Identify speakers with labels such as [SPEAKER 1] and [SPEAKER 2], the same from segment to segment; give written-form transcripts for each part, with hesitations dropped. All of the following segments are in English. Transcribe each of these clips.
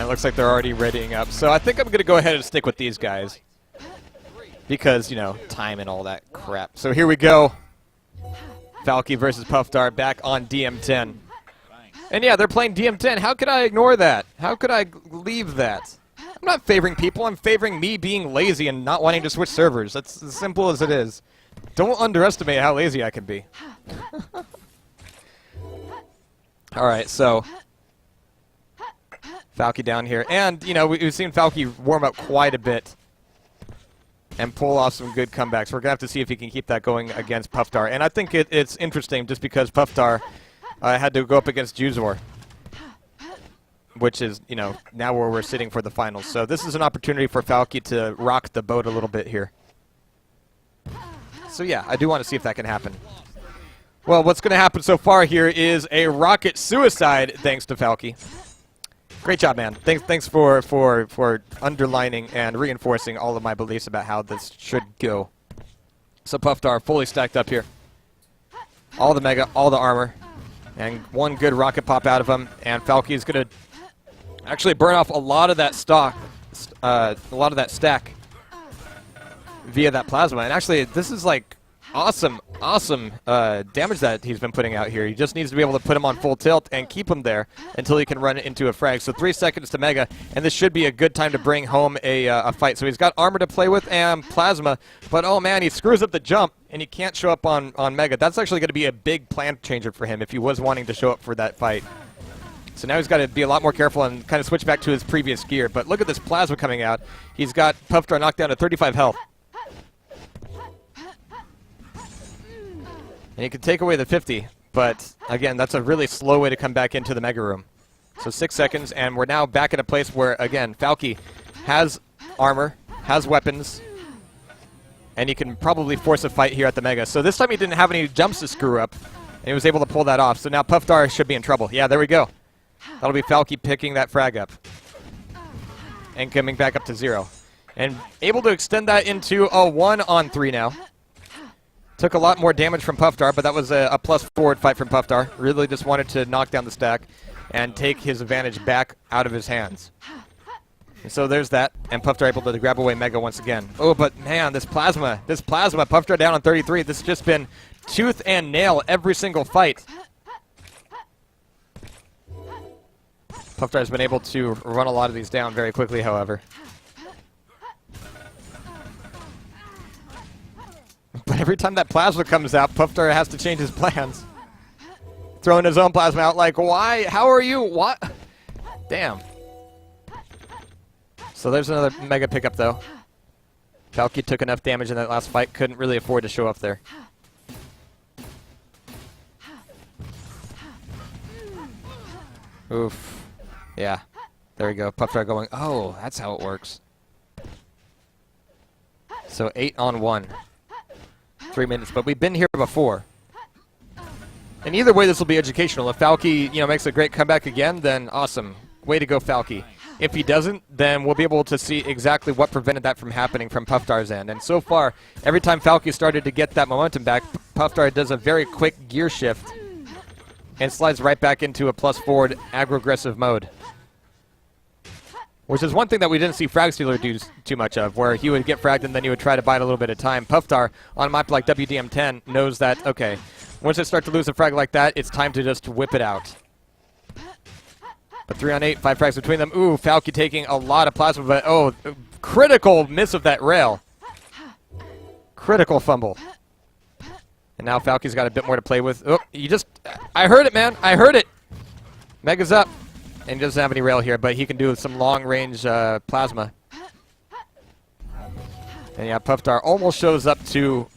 [SPEAKER 1] And it looks like they're already readying up. So I think I'm going to go ahead and stick with these guys. Because, you know, time and all that crap. So here we go. Falcky versus Puffdar back on DM10. And yeah, they're playing DM10. How could I ignore that? How could I leave that? I'm not favoring people. I'm favoring me being lazy and not wanting to switch servers. That's as simple as it is. Don't underestimate how lazy I can be. Alright, so Falcky down here. And, you know, we've seen Falcky warm up quite a bit and pull off some good comebacks. We're going to have to see if he can keep that going against Puffdar. And I think it's interesting just because Puffdar had to go up against Juzor, which is, you know, now where we're sitting for the finals. So this is an opportunity for Falcky to rock the boat a little bit here. So yeah, I do want to see if that can happen. Well, what's going to happen so far here is a rocket suicide thanks to Falcky. Great job, man. Thanks for underlining and reinforcing all of my beliefs about how this should go. So Puffdar fully stacked up here. All the mega, all the armor, and one good rocket pop out of him. And Falky is going to actually burn off a lot of that stock, a lot of that stack via that plasma. And actually, this is like awesome damage that he's been putting out here. He just needs to be able to put him on full tilt and keep him there until he can run into a frag. So 3 seconds to Mega, and this should be a good time to bring home a fight. So he's got armor to play with and plasma, but oh man, he screws up the jump, and he can't show up on Mega. That's actually going to be a big plan changer for him if he was wanting to show up for that fight. So now he's got to be a lot more careful and kind of switch back to his previous gear. But look at this plasma coming out. He's got Puffdar knocked down to 35 health. And he can take away the 50, but again, that's a really slow way to come back into the Mega Room. So 6 seconds, and we're now back in a place where, again, Falcky has armor, has weapons, and he can probably force a fight here at the Mega. So this time he didn't have any jumps to screw up, and he was able to pull that off. So now Puffdar should be in trouble. Yeah, there we go. That'll be Falcky picking that frag up and coming back up to 0. And able to extend that into a 1-on-3 now. Took a lot more damage from Puffdar, but that was a plus forward fight from Puffdar. Really just wanted to knock down the stack and take his advantage back out of his hands. And so there's that, and Puffdar able to grab away Mega once again. Oh, but man, this plasma, Puffdar down on 33. This has just been tooth and nail every single fight. Puffdar has been able to run a lot of these down very quickly, however. But every time that plasma comes out, Puffdar has to change his plans. Throwing his own plasma out like, why? How are you? What? Damn. So there's another Mega pickup, though. Falcky took enough damage in that last fight, couldn't really afford to show up there. Oof. Yeah. There we go. Puffdar going, oh, that's how it works. So 8-on-1. 3 minutes, but we've been here before. And either way, this will be educational. If Falcky, you know, makes a great comeback again, then awesome. Way to go, Falcky. If he doesn't, then we'll be able to see exactly what prevented that from happening from Puffdar's end. And so far, every time Falcky started to get that momentum back, Puffdar does a very quick gear shift and slides right back into a plus forward aggro-aggressive mode. Which is one thing that we didn't see Frag Stealer do too much of, where he would get fragged and then he would try to bide a little bit of time. Puffdar, on a map like WDM10, knows that, okay, once I start to lose a frag like that, it's time to just whip it out. But 3-on-8, 5 frags between them. Ooh, Falcky taking a lot of plasma, but oh, critical miss of that rail. Critical fumble. And now Falky's got a bit more to play with. Oh, I heard it, man. I heard it. Mega's up. And he doesn't have any rail here, but he can do some long-range plasma. And yeah, Puffdar almost shows up too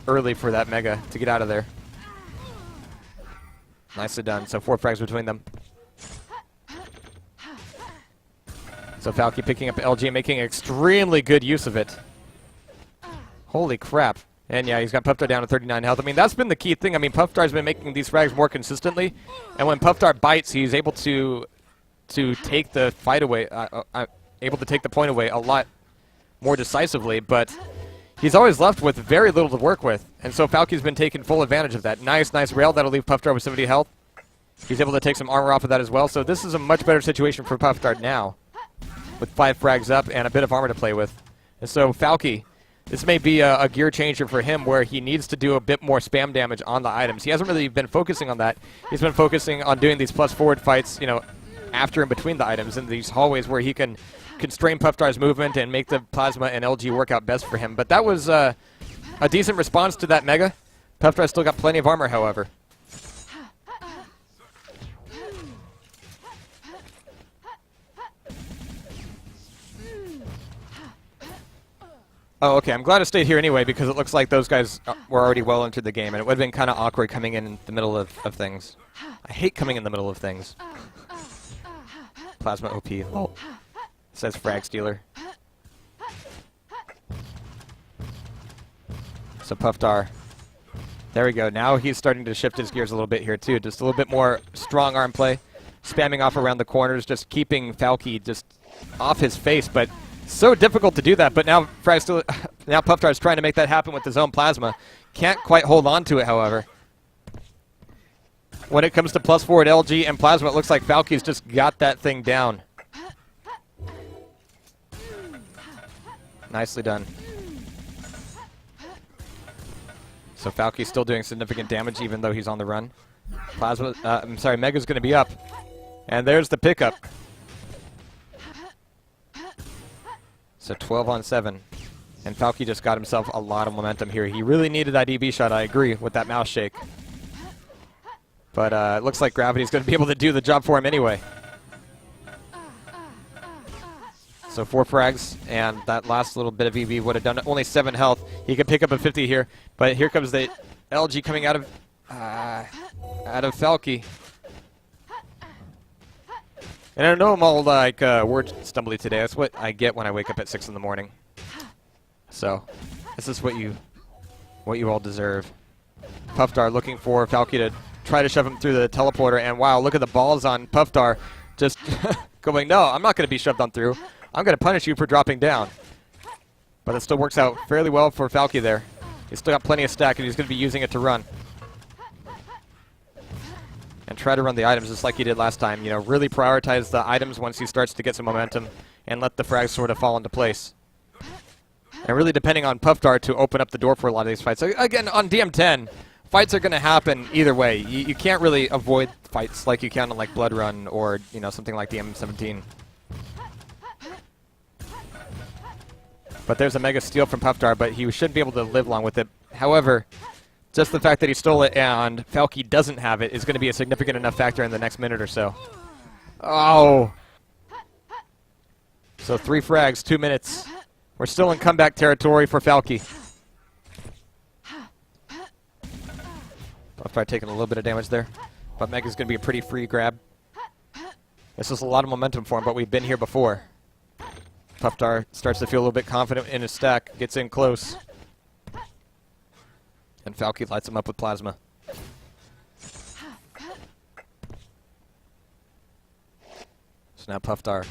[SPEAKER 1] early for that Mega to get out of there. Nicely done. So 4 frags between them. So Falcky picking up LG and making extremely good use of it. Holy crap. And yeah, he's got Puffdar down to 39 health. I mean, that's been the key thing. I mean, Puffdar's been making these frags more consistently. And when Puffdar bites, he's able to take the fight away, able to take the point away a lot more decisively, but he's always left with very little to work with. And so Falky's been taking full advantage of that. Nice rail. That'll leave Puffdar with 70 health. He's able to take some armor off of that as well. So this is a much better situation for Puffdar now. with 5 frags up and a bit of armor to play with. And so Falcky, this may be a gear changer for him where he needs to do a bit more spam damage on the items. He hasn't really been focusing on that. He's been focusing on doing these plus forward fights, you know, after and between the items in these hallways where he can constrain Puffdar's movement and make the Plasma and LG work out best for him. But that was a decent response to that Mega. Puffdar still got plenty of armor, however. Oh, okay. I'm glad I stayed here anyway because it looks like those guys were already well into the game, and it would have been kind of awkward coming in the middle of things. I hate coming in the middle of things. Plasma OP. Lol. Says Frag Stealer. So Puffdar. There we go. Now he's starting to shift his gears a little bit here too. Just a little bit more strong arm play. Spamming off around the corners, just keeping Falcky just off his face, but so difficult to do that. But now now Puffdar's trying to make that happen with his own Plasma. Can't quite hold on to it, however. When it comes to plus forward LG and Plasma, it looks like Falky's just got that thing down. Nicely done. So Falky's still doing significant damage even though he's on the run. Mega's going to be up. And there's the pickup. So 12 on 7. And Falcky just got himself a lot of momentum here. He really needed that EB shot, I agree, with that mouse shake. But it looks like Gravity's going to be able to do the job for him anyway. So 4 frags, and that last little bit of EB would have done only 7 health. He could pick up a 50 here, but here comes the LG coming out of Falcky. And I know I'm all like word stumbly today. That's what I get when I wake up at 6 in the morning. So this is what you all deserve. Puffdar looking for Falcky to try to shove him through the teleporter, and wow, look at the balls on Puffdar just going, no, I'm not going to be shoved on through. I'm going to punish you for dropping down. But it still works out fairly well for Falcky there. He's still got plenty of stack, and he's going to be using it to run. And try to run the items just like he did last time. You know, really prioritize the items once he starts to get some momentum and let the frags sort of fall into place. And really depending on Puffdar to open up the door for a lot of these fights. So again, on DM10, fights are going to happen either way. You can't really avoid fights like you can on like Blood Run or, you know, something like DM17. But there's a Mega Steal from Puffdar, but he shouldn't be able to live long with it. However, just the fact that he stole it and Falcky doesn't have it is going to be a significant enough factor in the next minute or so. Oh! So 3 frags, 2 minutes. We're still in comeback territory for Falcky. Puffdar taking a little bit of damage there, but Mega's going to be a pretty free grab. This is a lot of momentum for him, but we've been here before. Puffdar starts to feel a little bit confident in his stack, gets in close. And Falcky lights him up with Plasma. So now Puffdar,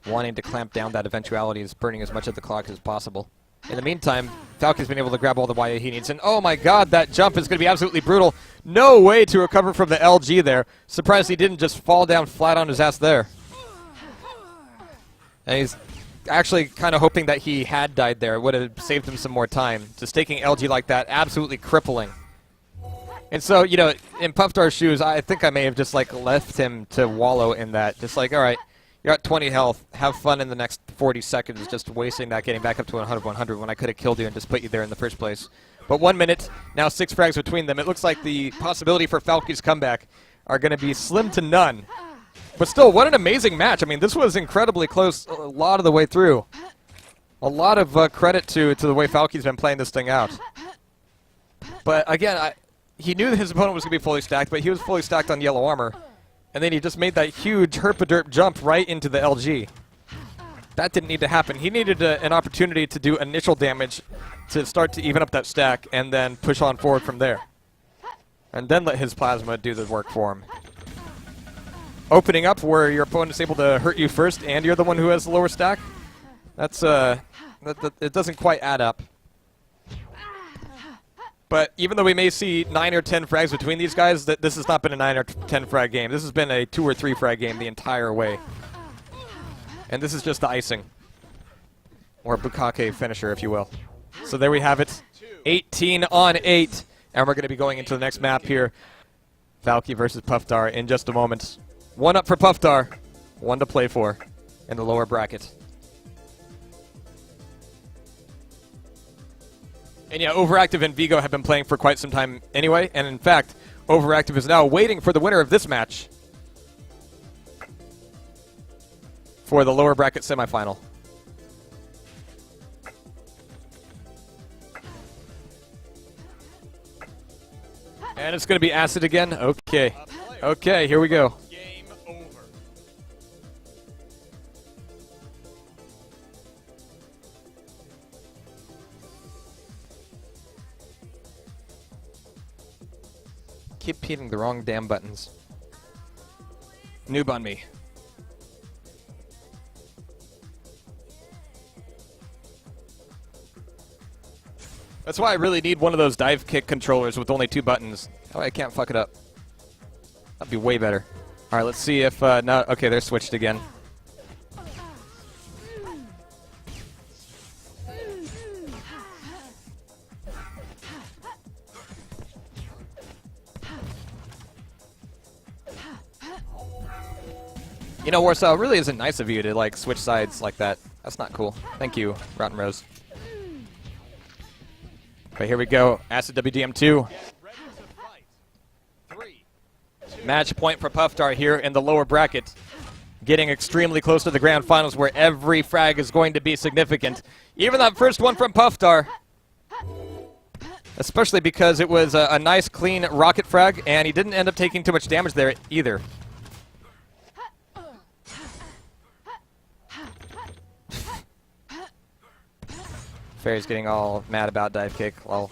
[SPEAKER 1] wanting to clamp down that eventuality, is burning as much of the clock as possible. In the meantime, Falky's been able to grab all the YA he needs. And oh my god, that jump is going to be absolutely brutal. No way to recover from the LG there. Surprised he didn't just fall down flat on his ass there. And he's actually kind of hoping that he had died there. It would have saved him some more time. Just taking LG like that, absolutely crippling. And so, you know, in Puffdar's shoes, I think I may have just like left him to wallow in that. Just like, all right, you're at 20 health. Have fun in the next 40 seconds just wasting that, getting back up to 100 when I could have killed you and just put you there in the first place. But 1 minute, now 6 frags between them. It looks like the possibility for Falky's comeback are going to be slim to none. But still, what an amazing match. I mean, this was incredibly close a lot of the way through. A lot of credit to the way Falky's been playing this thing out. But again, he knew that his opponent was going to be fully stacked, but he was fully stacked on yellow armor. And then he just made that huge herpaderp jump right into the LG. That didn't need to happen. He needed an opportunity to do initial damage to start to even up that stack and then push on forward from there. And then let his Plasma do the work for him. Opening up where your opponent is able to hurt you first and you're the one who has the lower stack, that's it doesn't quite add up. But even though we may see 9 or 10 frags between these guys, this has not been a 9 or 10 frag game. This has been a 2 or 3 frag game the entire way. And this is just the icing. Or Bukake finisher, if you will. So there we have it. 18-on-8. And we're going to be going into the next map here. Falcky versus Puffdar in just a moment. 1 up for Puffdar. 1 to play for in the lower bracket. And yeah, Overactive and Vigo have been playing for quite some time anyway. And in fact, Overactive is now waiting for the winner of this match for the lower bracket semifinal. And it's going to be Acid again? Okay. Okay, here we go.
[SPEAKER 2] Game over.
[SPEAKER 1] Keep hitting the wrong damn buttons. Noob on me. That's why I really need one of those dive kick controllers with only 2 buttons. Oh, I can't fuck it up. That'd be way better. All right, let's see if no. Okay, they're switched again. You know, Warsaw, it really isn't nice of you to like switch sides like that. That's not cool. Thank you, Rotten Rose. But here we go. Acid WDM2. Match point for Puffdar here in the lower bracket. Getting extremely close to the grand finals where every frag is going to be significant. Even that first one from Puffdar. Especially because it was a nice, clean rocket frag, and he didn't end up taking too much damage there either. Fairy's getting all mad about dive kick. Lol.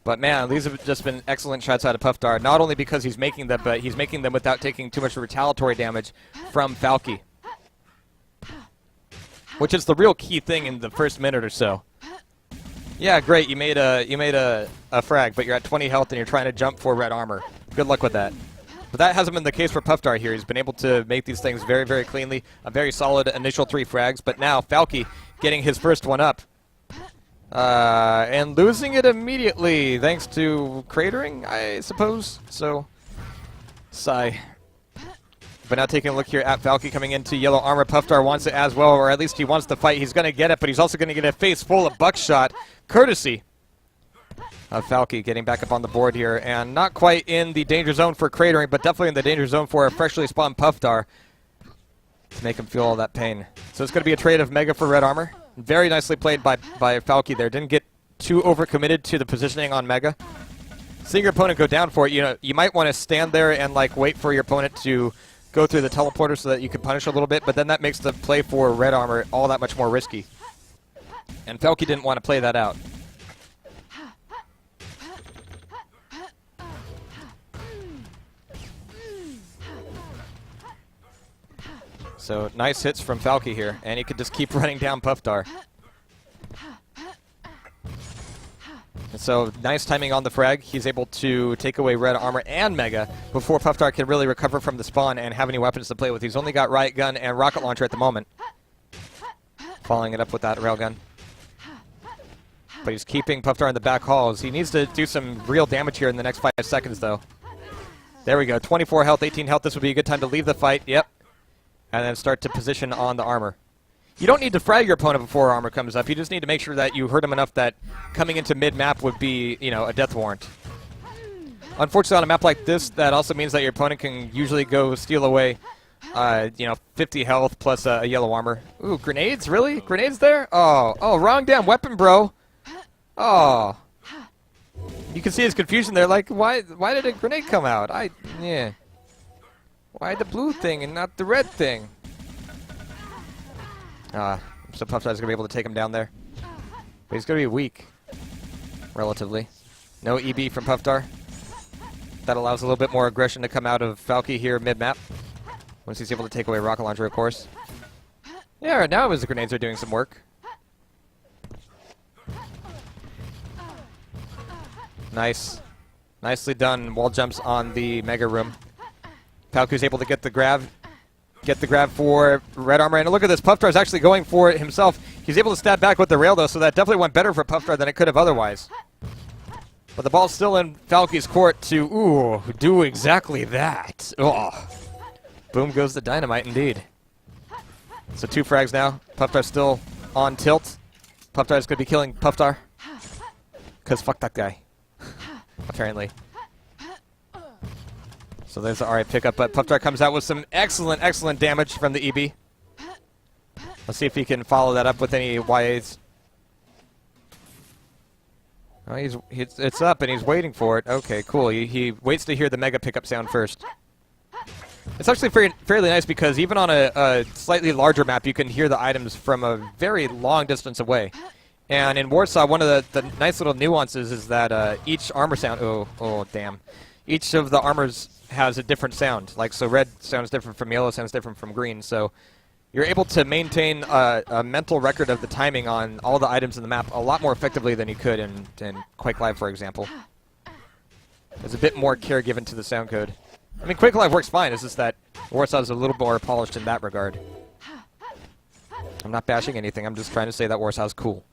[SPEAKER 1] But man, these have just been excellent shots out of Puffdar. Not only because he's making them, but he's making them without taking too much retaliatory damage from Falcky. Which is the real key thing in the first minute or so. Yeah, great, you made a frag, but you're at 20 health and you're trying to jump for red armor. Good luck with that. But that hasn't been the case for Puffdar here. He's been able to make these things very, very cleanly. A very solid initial 3 frags, but now Falcky getting his first one up. And losing it immediately, thanks to cratering, I suppose. So, sigh. But now taking a look here at Falcky coming into yellow armor. Puffdar wants it as well, or at least he wants to fight. He's going to get it, but he's also going to get a face full of buckshot, courtesy of Falcky getting back up on the board here. And not quite in the danger zone for cratering, but definitely in the danger zone for a freshly spawned Puffdar to make him feel all that pain. So it's going to be a trade of Mega for red armor. Very nicely played by Falcky there. Didn't get too overcommitted to the positioning on Mega. Seeing your opponent go down for it, you know, you might want to stand there and like wait for your opponent to go through the teleporter so that you can punish a little bit, but then that makes the play for red armor all that much more risky. And Falcky didn't want to play that out. So nice hits from Falcky here, and he could just keep running down Puffdar. And so nice timing on the frag. He's able to take away red armor and Mega before Puffdar can really recover from the spawn and have any weapons to play with. He's only got riot gun and rocket launcher at the moment. Following it up with that railgun. But he's keeping Puffdar in the back halls. He needs to do some real damage here in the next 5 seconds, though. There we go. 24 health, 18 health. This would be a good time to leave the fight. Yep. And then start to position on the armor. You don't need to frag your opponent before armor comes up. You just need to make sure that you hurt him enough that coming into mid-map would be, you know, a death warrant. Unfortunately, on a map like this, that also means that your opponent can usually go steal away, you know, 50 health plus a yellow armor. Ooh, grenades? Really? Grenades there? Oh, wrong damn weapon, bro. Oh. You can see his confusion there. Like, why did a grenade come out? Yeah. Why the blue thing and not the red thing? So Puffdar's going to be able to take him down there. But he's going to be weak, relatively. No EB from Puffdar. That allows a little bit more aggression to come out of Falcky here mid-map. Once he's able to take away rocket launcher, of course. Yeah, right now his grenades are doing some work. Nice. Nicely done. Wall jumps on the Mega Room. Falky's able to get the grab. get the grab for red armor. And look at this, Puffdar is actually going for it himself. He's able to stab back with the rail, though, so that definitely went better for Puffdar than it could have otherwise. But the ball's still in Falky's court to, do exactly that. Oh. Boom goes the dynamite, indeed. So 2 frags now. Puffdar's still on tilt. Puffdar's going to be killing Puffdar. Because fuck that guy. Apparently. So there's the RA pickup, but Puffdar comes out with some excellent, excellent damage from the EB. Let's see if he can follow that up with any YAs. Oh, it's up, and he's waiting for it. Okay, cool. He waits to hear the mega pickup sound first. It's actually fairly nice because even on a slightly larger map, you can hear the items from a very long distance away. And in Warsaw, one of the nice little nuances is that each armor sound... Oh, damn. Each of the armors has a different sound. Like, so red sounds different from yellow, sounds different from green. So you're able to maintain a mental record of the timing on all the items in the map a lot more effectively than you could in Quake Live, for example. There's a bit more care given to the sound code. I mean, Quake Live works fine, it's just that Warsaw is a little more polished in that regard. I'm not bashing anything, I'm just trying to say that Warsaw's cool.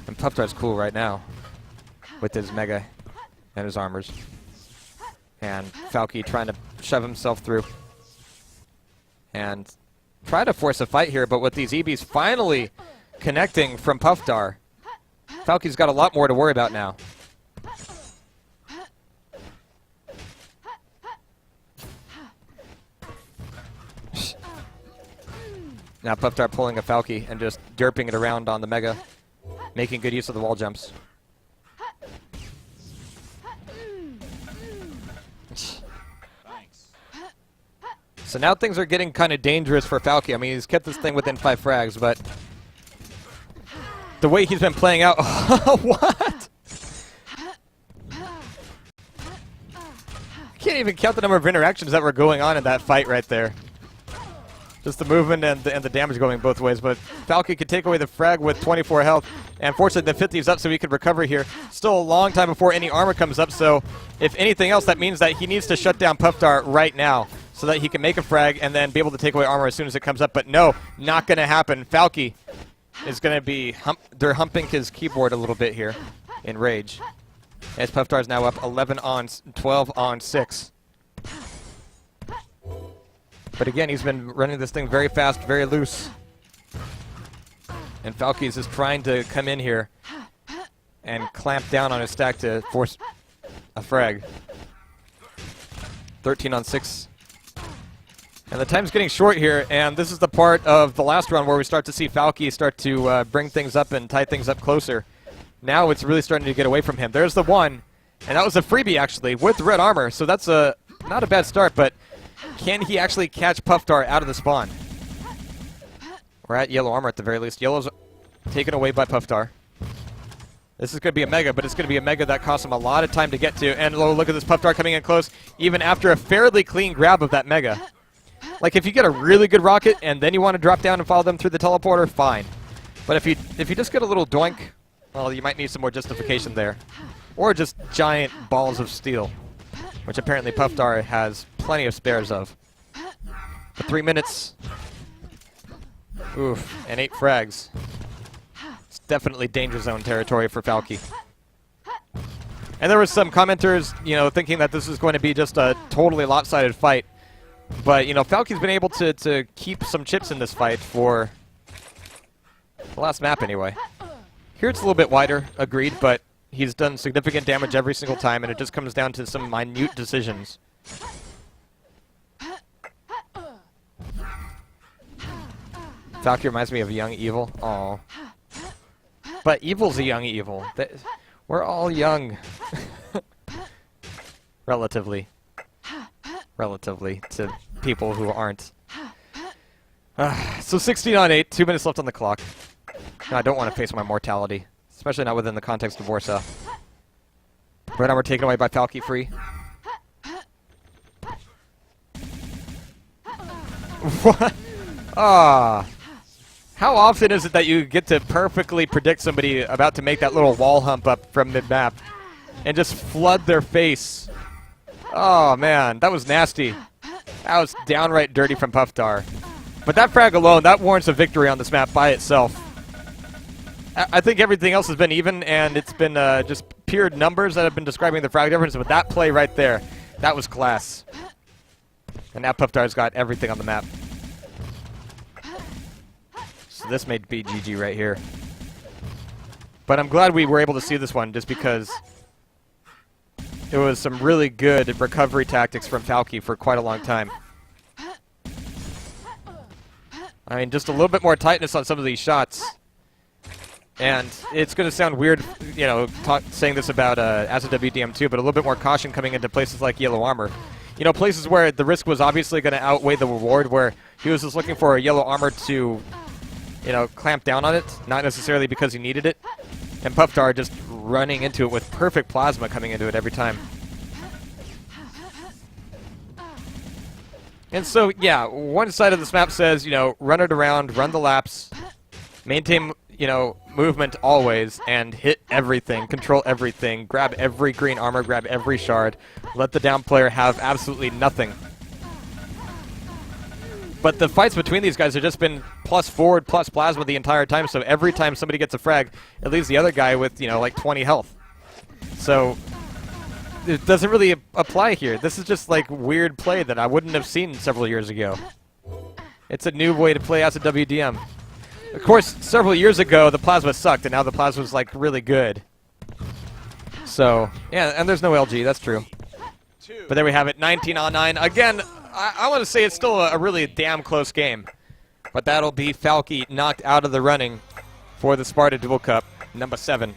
[SPEAKER 1] And Puffdar's cool right now, with his mega and his armors. And Falky trying to shove himself through. And try to force a fight here, but with these EBs finally connecting from Puffdar, Falky's got a lot more to worry about now. Now Puffdar pulling a Falky and just derping it around on the mega, making good use of the wall jumps. So now things are getting kind of dangerous for Falky. I mean, he's kept this thing within 5 frags, but the way he's been playing out... What? I can't even count the number of interactions that were going on in that fight right there. Just the movement and the damage going both ways, but Falky could take away the frag with 24 health, and fortunately the 50's up so he could recover here. Still a long time before any armor comes up, so if anything else, that means that he needs to shut down Puffdar right now so that he can make a frag and then be able to take away armor as soon as it comes up, but no, not going to happen. Falky is going to be, they're humping his keyboard a little bit here in rage, as Puffdar is now up 12 on 6. But again, he's been running this thing very fast, very loose. And Falky is just trying to come in here and clamp down on his stack to force a frag. 13 on 6. And the time's getting short here, and this is the part of the last round where we start to see Falky start to bring things up and tie things up closer. Now it's really starting to get away from him. There's the one, and that was a freebie, actually, with red armor, so that's not a bad start, but can he actually catch Puffdar out of the spawn? We're at yellow armor at the very least. Yellow's taken away by Puffdar. This is going to be a mega, but it's going to be a mega that costs him a lot of time to get to. And look at this Puffdar coming in close, even after a fairly clean grab of that mega. Like, if you get a really good rocket and then you want to drop down and follow them through the teleporter, fine. But if you just get a little doink, well, you might need some more justification there. Or just giant balls of steel, which apparently Puffdar has plenty of spares of. But 3 minutes. Oof, and 8 frags. It's definitely danger zone territory for Falky. And there were some commenters, thinking that this is going to be just a totally lopsided fight. But, Falky's been able to keep some chips in this fight for the last map anyway. Here it's a little bit wider, agreed, but he's done significant damage every single time, and it just comes down to some minute decisions. Falky reminds me of Young Evil. Aww. But Evil's a young Evil. We're all young. Relatively to people who aren't. So 16 on 8, 2 minutes left on the clock. No, I don't want to face my mortality, especially not within the context of Warsaw. Red armor taken away by Falky free. What? Ah. How often is it that you get to perfectly predict somebody about to make that little wall hump up from mid-map and just flood their face? Oh, man, that was nasty. That was downright dirty from Puffdar. But that frag alone, that warrants a victory on this map by itself. I think everything else has been even, and it's been just pure numbers that have been describing the frag difference, but that play right there, that was class. And now Puffdar's got everything on the map. So this may be GG right here. But I'm glad we were able to see this one, just because it was some really good recovery tactics from Falcky for quite a long time. I mean, just a little bit more tightness on some of these shots. And it's going to sound weird, you know, saying this about Acid WDM2, but a little bit more caution coming into places like Yellow Armor. You know, places where the risk was obviously going to outweigh the reward, where he was just looking for a Yellow Armor to, you know, clamp down on it, not necessarily because he needed it. And Puffdar just running into it with perfect plasma coming into it every time. And so, yeah, one side of this map says, you know, run it around, run the laps, maintain, you know, movement always, and hit everything, control everything, grab every green armor, grab every shard, let the down player have absolutely nothing. But the fights between these guys have just been plus forward, plus plasma the entire time, so every time somebody gets a frag, it leaves the other guy with, you know, like 20 health. So it doesn't really apply here. This is just like weird play that I wouldn't have seen several years ago. It's a new way to play Acid WDM. Of course, several years ago, the plasma sucked, and now the plasma's like really good. So, yeah, and there's no LG, that's true. But there we have it, 19-on-9. Again, I want to say it's still a really damn close game. But that'll be Falcky knocked out of the running for the Sparta Duel Cup, number 7.